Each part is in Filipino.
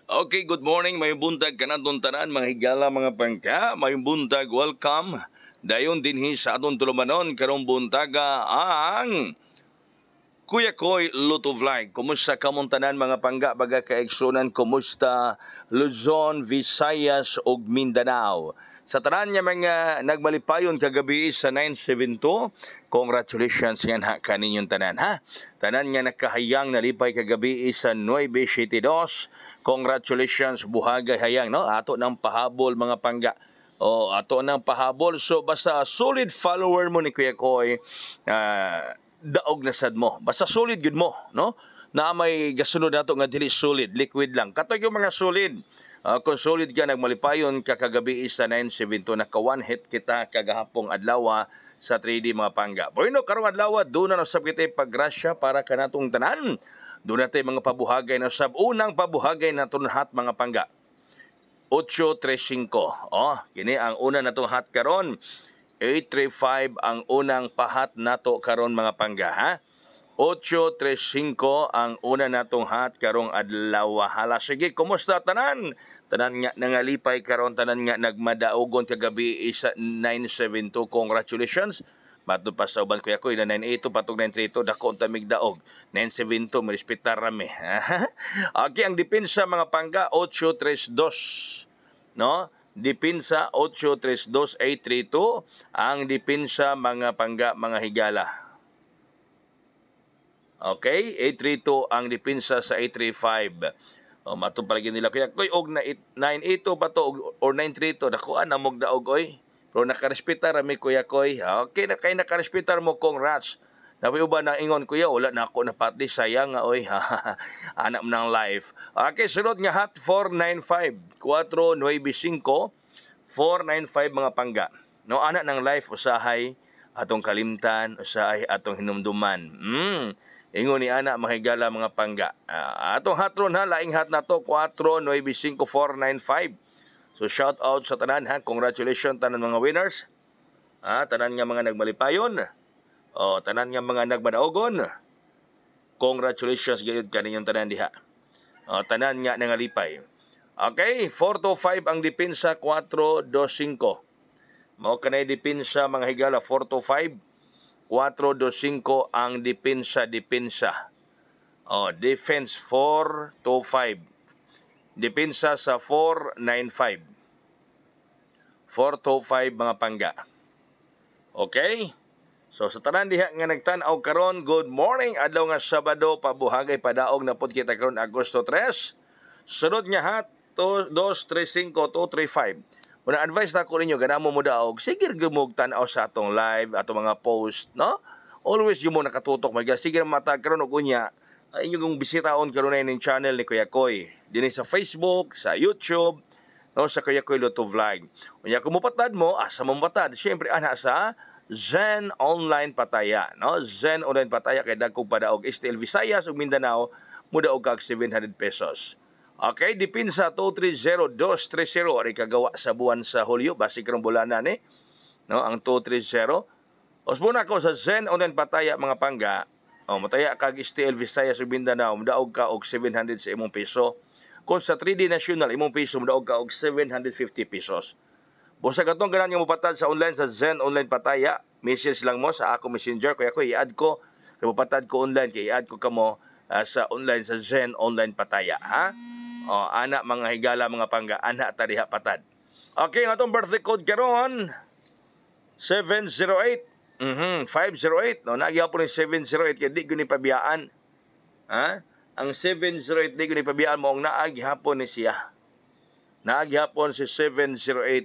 Okay, good morning. May buntag kanatong tanan, mga higala, mga pangka. May buntag, welcome. Dayon dinhi sa aton tulumanon karong buntaga ang Kuya Koy Luto Vlog. Kumusta kamong tanan, mga pangga, baga kaigsunan? Kumusta Luzon, Visayas ug Mindanao? Sa tanan niya mga nagmalipayon kagabi sa 972, congratulations yan ha kaninyong tanan ha. Tanan nga nakahayang nalipay kagabi sa 972, congratulations buhagay hayang no. Ato nang pahabol mga pangga. Ato nang pahabol. So basta solid follower mo ni Kuya Koy, daog na sad mo. Basta solid gud mo, no? Na may gasunod nato nga dili solid, liquid lang. Katog yung mga solid. Kung solid ka nagmalipayon kakagabi sa 972, naka one hit kita kagahapong adlaw sa 3D mga pangga. Bueno, karong adlaw do na nasab kita paggrasya para kanatong tanan. Do na tay mga pabuhagay na sab. Unang pabuhagay naton hat mga pangga. 835. Kini ang una natong hat karon. 835 ang unang pahat nato karon mga pangga ha. 835 ang una natong hat karong adlaw. Hala sige, kumusta tanan? Tanan nga nangalipay karon, tanan nga nagmadaogon kagabi isa 972. Congratulations. Bato pa sa uban kuya ko na 982 patog 932 dako unta migdaog. 972 marespetar rami. Okay, ang depensa mga pangga 832. No? Depensa 832-832 ang depensa mga pangga mga higala. Okay, 832 ang depensa sa 835. Matong palagi nila kuya koy og na 982 pa to or 932 dako na mog daog oy. Pero nakarespetar mi kuya koy. Okay na kay nakarespetar mo congrats. Nabi uban nang ingon kuya wala na ako napati sayang nga oy. Anak mo ng life. Okay, sunod nga hat 495 495 495 mga pangga. No, anak ng life usahay atong kalimtan, usahay atong hinumduman. Ingon ni ana mahigala mga pangga. Atong hatron ha, laing hat na to 495-495. So shout out sa tanan ha. Congratulations tanan mga winners. Tanan nga mga nagmalipayon. Tanan nga mga nagmadaogon. Congratulations gayud kaninyong tanan diha. Tanan nga nangalipay. Okay, 425 ang depensa, 425. Mao kanay depensa mga higala 425. 425 ang depensa. Defense 425. Depensa sa 495. 425 mga pangga. Okay? So sa tanan diha nga nagtan-aw karon, good morning. Adlaw nga Sabado, pabuhagay padaog na pud kita karon Agosto 3. Sunod nga hat 235-235. Muna advice na ko ninyo, ganamo mo daog, sige gumug tan-aw sa atong live, atong mga post, no? Always yung mo nakatutok, sige matag karon og unya, inyong bisitaon karon na yung channel ni Kuya Koy. Dinhi sa Facebook, sa YouTube, no, sa Kuya Koy Luto Vlog. Unya kung mupatad mo, asa mo mupatad? Siyempre ana sa Zen Online Pataya, no? Zen Online Pataya kay dagkog padaog STL Visayas ug Mindanao, mudaog kag 700 pesos. Okay, depensa 230-230 ari kagawa sa buwan sa Hulyo, basi karong bulana ni, no, ang 230. Osbuna ko sa Zen Online Pataya mga pangga. Mataya kag STL Visayas ug Mindanao, mudaog ka og 700 sa imong peso. Kung sa 3D National imong peso, mudaog ka og 750 pesos. Busa katong ganan nga mopatad sa online sa Zen Online Pataya, message lang mo sa ako Messenger kuya ko i-add ko, kay mopatad ko online kay i-add ko kamo sa online sa Zen Online Pataya, ha? Anak mga higala mga pangga, anak tadiha patad. Okay, ang atong birthday code karon 708. 508. No, nagyapon ni 708 kay di gyud ni pabiyaan. Ha? Ang 708 di gyud ni pabiyaan mo ang naaghapon ni siya. Naaghapon si 708.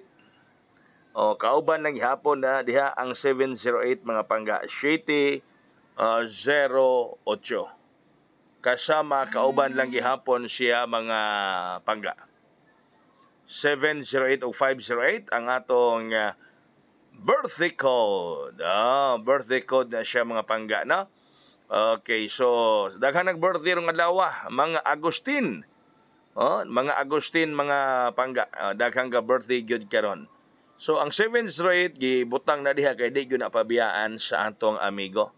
Kauban lang gihapon na diha ang 708 mga pangga. 708. Kasama kauban lang gihapon siya mga pangga. 708 o 508 ang atong birthday code. Birthday code na siya mga pangga, no? Okay, so daghan nag-birthday rong adlaw, mga Agustin. Mga Agustin mga pangga, daghang ga birthday gyud karon. So ang 708 gibutang na diha kay di gyud na pabiyaan sa atong amigo.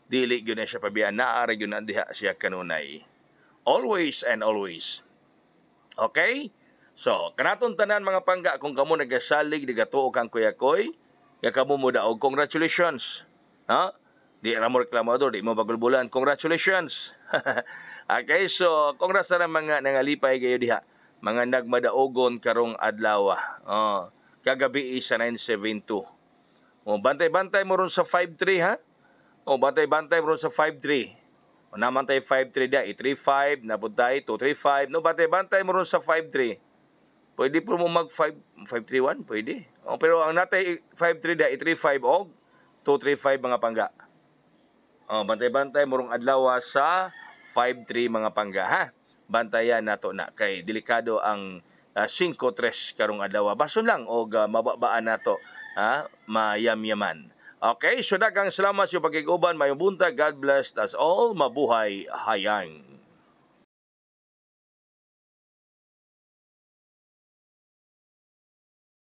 Dili gyud na siya pabiyaan, naara gyud na diha siya kanunay. Always and always. Okay? So, kanaton tanan mga pangga, kung kamo nagasalig, nagatuo kang kuyakoy, ya kamo mo daog, congratulations. Ha? Di ra mo reklamador, di mo bagulbulan, congratulations. Okay, so, congrats na mga nangalipay kayo diha. Mga nagmadaogon karong adlaw. Kagabi isa 972. Bantay-bantay mo ron sa 5-3 ha? Bantay-bantay mo ron sa 5-3. Naman tayo 5-3 da, 3-5, napuntay, 2-3-5. No, bantay-bantay mo ron sa 5-3. Pwede po mo mag 5-3-1, pwede. Pero ang natay 5-3 da, 3-5 o 2-3-5 mga pangga. Bantay-bantay mo rong adlaw sa 5-3 mga pangga, ha? Bantayan nato na kay delikado ang 5-3 karong adlaw. Bason lang og mababaan nato, ha? Mayam-yaman. Okay, so daghang salamat sa pagkiguban. Mayong buntag. God bless us all. Mabuhay hayang.